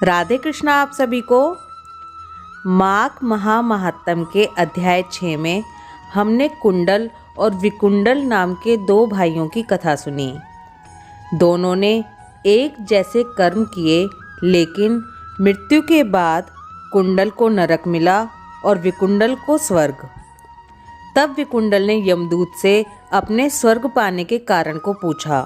राधे कृष्णा आप सभी को। माघ महात्म्य के अध्याय 6 में हमने कुंडल और विकुंडल नाम के 2 भाइयों की कथा सुनी। दोनों ने एक जैसे कर्म किए, लेकिन मृत्यु के बाद कुंडल को नरक मिला और विकुंडल को स्वर्ग। तब विकुंडल ने यमदूत से अपने स्वर्ग पाने के कारण को पूछा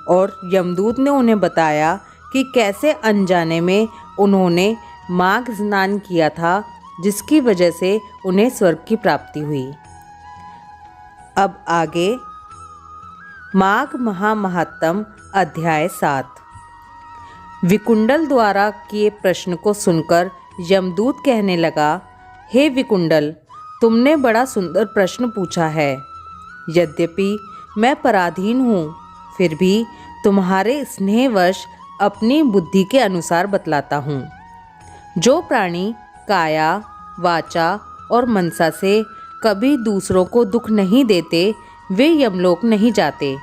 और यमदूत ने उन्हें बताया कि कैसे अनजाने में उन्होंने माघ स्नान किया था, जिसकी वजह से उन्हें स्वर्ग की प्राप्ति हुई। अब आगे माघ महात्म्य अध्याय 7। विकुंडल द्वारा किए प्रश्न को सुनकर यमदूत कहने लगा, हे विकुंडल, तुमने बड़ा सुंदर प्रश्न पूछा है। यद्यपि मैं पराधीन हूँ, फिर भी तुम्हारे स्नेहवश अपनी बुद्धि के अनुसार बतलाता हूँ। जो प्राणी काया, वाचा और मनसा से कभी दूसरों को दुख नहीं देते, वे यमलोक नहीं जाते।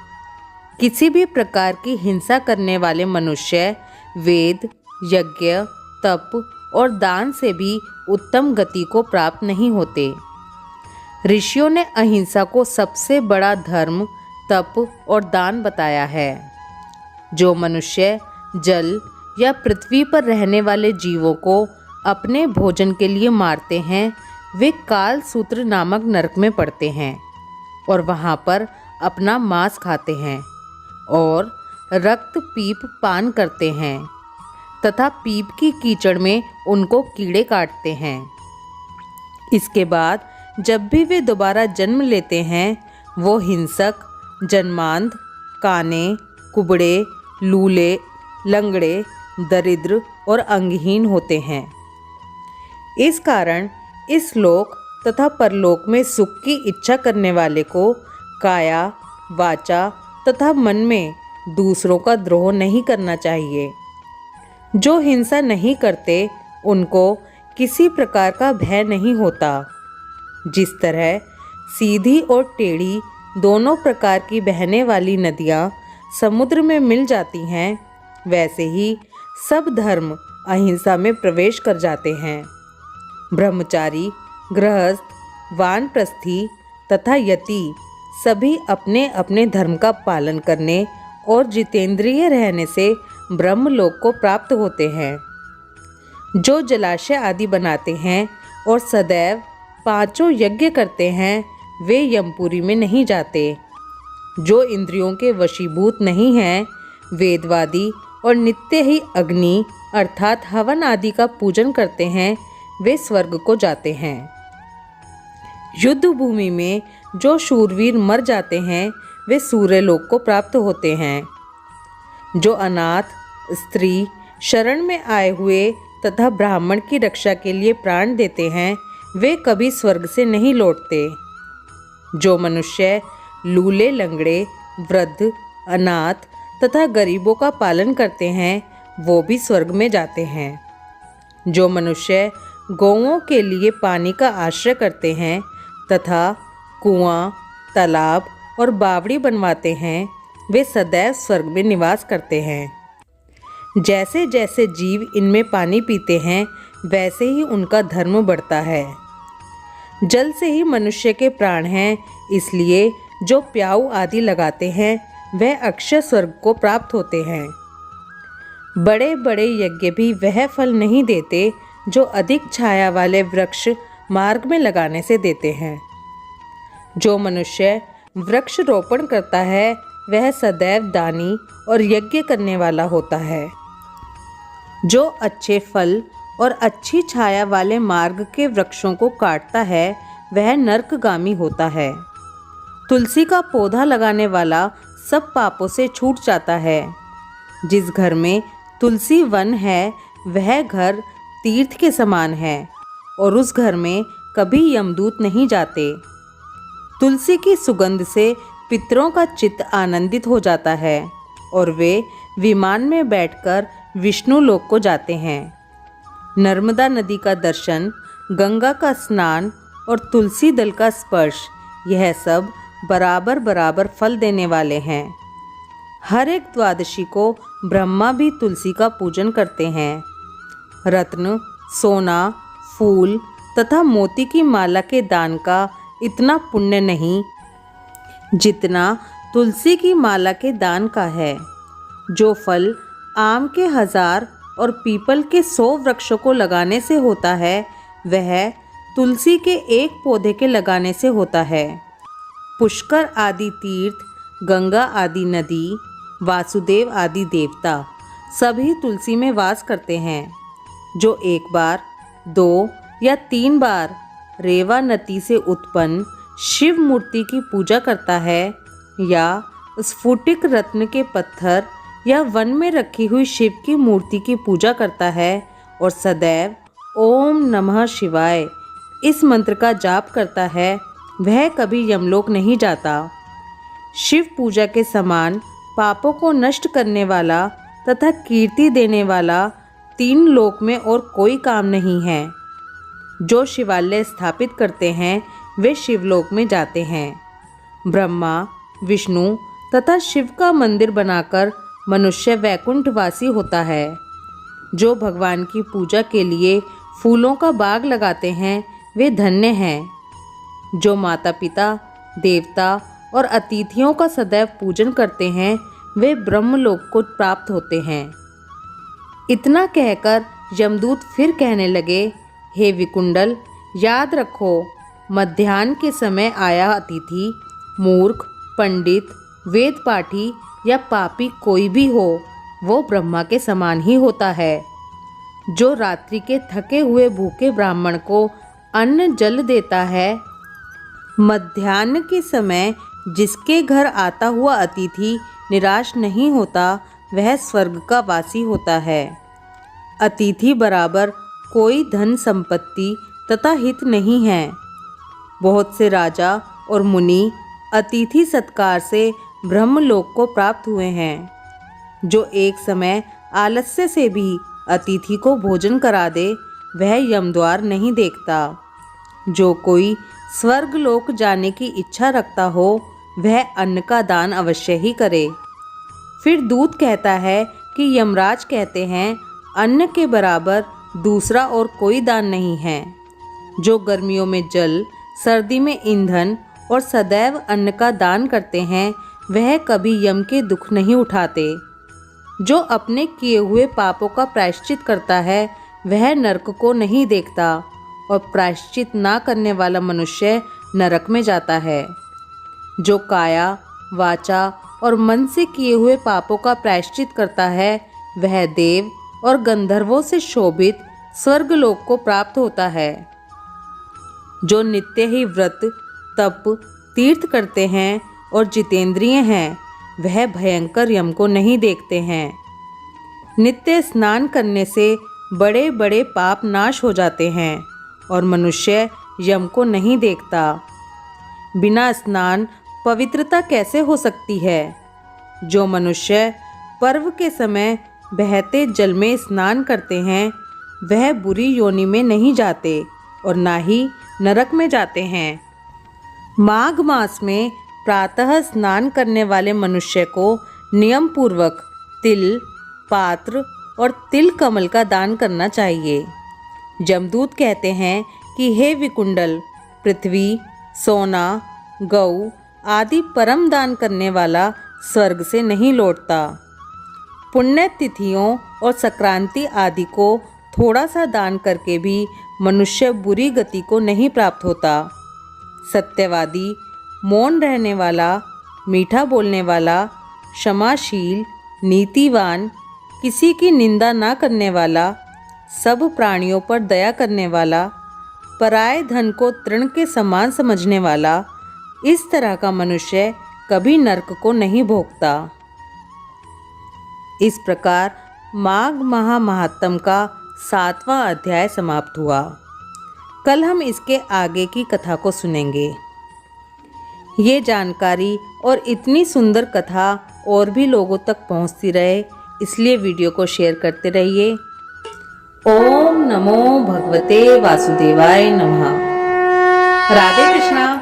किसी भी प्रकार की हिंसा करने वाले मनुष्य वेद, यज्ञ, तप और दान से भी उत्तम गति को प्राप्त नहीं होते। ऋषियों ने अहिंसा को सबसे बड़ा धर्म, तप और दान बताया है। जो मनुष्य जल या पृथ्वी पर रहने वाले जीवों को अपने भोजन के लिए मारते हैं, वे काल सूत्र नामक नरक में पड़ते हैं और वहाँ पर अपना मांस खाते हैं और रक्त पीप पान करते हैं तथा पीप की कीचड़ में उनको कीड़े काटते हैं। इसके बाद जब भी वे दोबारा जन्म लेते हैं, वो हिंसक, जन्मांध, काने, कुबड़े, लूले, लंगड़े, दरिद्र और अंगहीन होते हैं। इस कारण इस लोक तथा परलोक में सुख की इच्छा करने वाले को काया, वाचा तथा मन में दूसरों का द्रोह नहीं करना चाहिए। जो हिंसा नहीं करते, उनको किसी प्रकार का भय नहीं होता। जिस तरह सीधी और टेढ़ी दोनों प्रकार की बहने वाली नदियाँ समुद्र में मिल जाती हैं, वैसे ही सब धर्म अहिंसा में प्रवेश कर जाते हैं। ब्रह्मचारी, गृहस्थ, वानप्रस्थी तथा यति सभी अपने अपने धर्म का पालन करने और जितेंद्रिय रहने से ब्रह्मलोक को प्राप्त होते हैं। जो जलाशय आदि बनाते हैं और सदैव 5 यज्ञ करते हैं, वे यमपुरी में नहीं जाते। जो इंद्रियों के वशीभूत नहीं हैं, वेदवादी और नित्य ही अग्नि अर्थात हवन आदि का पूजन करते हैं, वे स्वर्ग को जाते हैं। युद्ध भूमि में जो शूरवीर मर जाते हैं, वे सूर्यलोक को प्राप्त होते हैं। जो अनाथ, स्त्री, शरण में आए हुए तथा ब्राह्मण की रक्षा के लिए प्राण देते हैं, वे कभी स्वर्ग से नहीं लौटते। जो मनुष्य लूले, लंगड़े, वृद्ध, अनाथ तथा गरीबों का पालन करते हैं, वो भी स्वर्ग में जाते हैं। जो मनुष्य गौओं के लिए पानी का आश्रय करते हैं तथा कुआं, तालाब और बावड़ी बनवाते हैं, वे सदैव स्वर्ग में निवास करते हैं। जैसे जैसे जीव इनमें पानी पीते हैं, वैसे ही उनका धर्म बढ़ता है। जल से ही मनुष्य के प्राण हैं, इसलिए जो प्याऊ आदि लगाते हैं, वह अक्षय स्वर्ग को प्राप्त होते हैं। बड़े बड़े यज्ञ भी वह फल नहीं देते जो अधिक छाया वाले वृक्ष मार्ग में लगाने से देते हैं। जो मनुष्य वृक्ष रोपण करता है, वह सदैव दानी और यज्ञ करने वाला होता है। जो अच्छे फल और अच्छी छाया वाले मार्ग के वृक्षों को काटता है, वह नरकगामी होता है। तुलसी का पौधा लगाने वाला सब पापों से छूट जाता है। जिस घर में तुलसी वन है, वह घर तीर्थ के समान है और उस घर में कभी यमदूत नहीं जाते। तुलसी की सुगंध से पितरों का चित्त आनंदित हो जाता है और वे विमान में बैठकर विष्णु लोक को जाते हैं। नर्मदा नदी का दर्शन, गंगा का स्नान और तुलसी दल का स्पर्श, यह सब बराबर बराबर फल देने वाले हैं। हर एक द्वादशी को ब्रह्मा भी तुलसी का पूजन करते हैं। रत्न, सोना, फूल तथा मोती की माला के दान का इतना पुण्य नहीं जितना तुलसी की माला के दान का है। जो फल आम के 1000 और पीपल के 100 वृक्षों को लगाने से होता है, वह तुलसी के एक पौधे के लगाने से होता है। पुष्कर आदि तीर्थ, गंगा आदि नदी, वासुदेव आदि देवता सभी तुलसी में वास करते हैं। जो एक बार, 2 या 3 बार रेवा नदी से उत्पन्न शिव मूर्ति की पूजा करता है या स्फुटिक रत्न के पत्थर या वन में रखी हुई शिव की मूर्ति की पूजा करता है और सदैव ओम नमः शिवाय इस मंत्र का जाप करता है, वह कभी यमलोक नहीं जाता। शिव पूजा के समान पापों को नष्ट करने वाला तथा कीर्ति देने वाला 3 लोक में और कोई काम नहीं है। जो शिवालय स्थापित करते हैं वे शिवलोक में जाते हैं। ब्रह्मा, विष्णु तथा शिव का मंदिर बनाकर मनुष्य वैकुंठवासी होता है। जो भगवान की पूजा के लिए फूलों का बाग लगाते हैं वे धन्य हैं। जो माता पिता, देवता और अतिथियों का सदैव पूजन करते हैं वे ब्रह्मलोक को प्राप्त होते हैं। इतना कहकर यमदूत फिर कहने लगे, हे विकुंडल, याद रखो, मध्याह्न के समय आया अतिथि मूर्ख, पंडित, वेद पाठी या पापी कोई भी हो, वो ब्रह्मा के समान ही होता है। जो रात्रि के थके हुए भूखे ब्राह्मण को अन्न जल देता है, मध्याह्न के समय जिसके घर आता हुआ अतिथि निराश नहीं होता, वह स्वर्ग का वासी होता है। अतिथि बराबर कोई धन संपत्ति तथा हित नहीं है। बहुत से राजा और मुनि अतिथि सत्कार से ब्रह्मलोक को प्राप्त हुए हैं। जो एक समय आलस्य से भी अतिथि को भोजन करा दे, वह यमद्वार नहीं देखता। जो कोई स्वर्गलोक जाने की इच्छा रखता हो, वह अन्न का दान अवश्य ही करे। फिर दूत कहता है कि यमराज कहते हैं, अन्न के बराबर दूसरा और कोई दान नहीं है। जो गर्मियों में जल, सर्दी में ईंधन और सदैव अन्न का दान करते हैं, वह कभी यम के दुख नहीं उठाते। जो अपने किए हुए पापों का प्रायश्चित करता है, वह नरक को नहीं देखता और प्रायश्चित ना करने वाला मनुष्य नरक में जाता है। जो काया, वाचा और मन से किए हुए पापों का प्रायश्चित करता है, वह देव और गंधर्वों से शोभित स्वर्गलोक को प्राप्त होता है। जो नित्य ही व्रत, तप, तीर्थ करते हैं और जितेंद्रिय हैं, वह भयंकर यम को नहीं देखते हैं। नित्य स्नान करने से बड़े बड़े पाप नाश हो जाते हैं और मनुष्य यम को नहीं देखता। बिना स्नान पवित्रता कैसे हो सकती है? जो मनुष्य पर्व के समय बहते जल में स्नान करते हैं, वह बुरी योनि में नहीं जाते और ना ही नरक में जाते हैं। माघ मास में प्रातः स्नान करने वाले मनुष्य को नियम पूर्वक तिल, पात्र और तिल कमल का दान करना चाहिए। यमदूत कहते हैं कि हे विकुंडल, पृथ्वी, सोना, गौ आदि परम दान करने वाला स्वर्ग से नहीं लौटता। पुण्य तिथियों और संक्रांति आदि को थोड़ा सा दान करके भी मनुष्य बुरी गति को नहीं प्राप्त होता। सत्यवादी, मौन रहने वाला, मीठा बोलने वाला, क्षमाशील, नीतिवान, किसी की निंदा ना करने वाला, सब प्राणियों पर दया करने वाला, पराये धन को तृण के समान समझने वाला, इस तरह का मनुष्य कभी नरक को नहीं भोगता। इस प्रकार माघ महात्म्य का 7वां अध्याय समाप्त हुआ। कल हम इसके आगे की कथा को सुनेंगे। ये जानकारी और इतनी सुंदर कथा और भी लोगों तक पहुंचती रहे, इसलिए वीडियो को शेयर करते रहिए। ओम नमो भगवते वासुदेवाय नमः। राधे कृष्णा।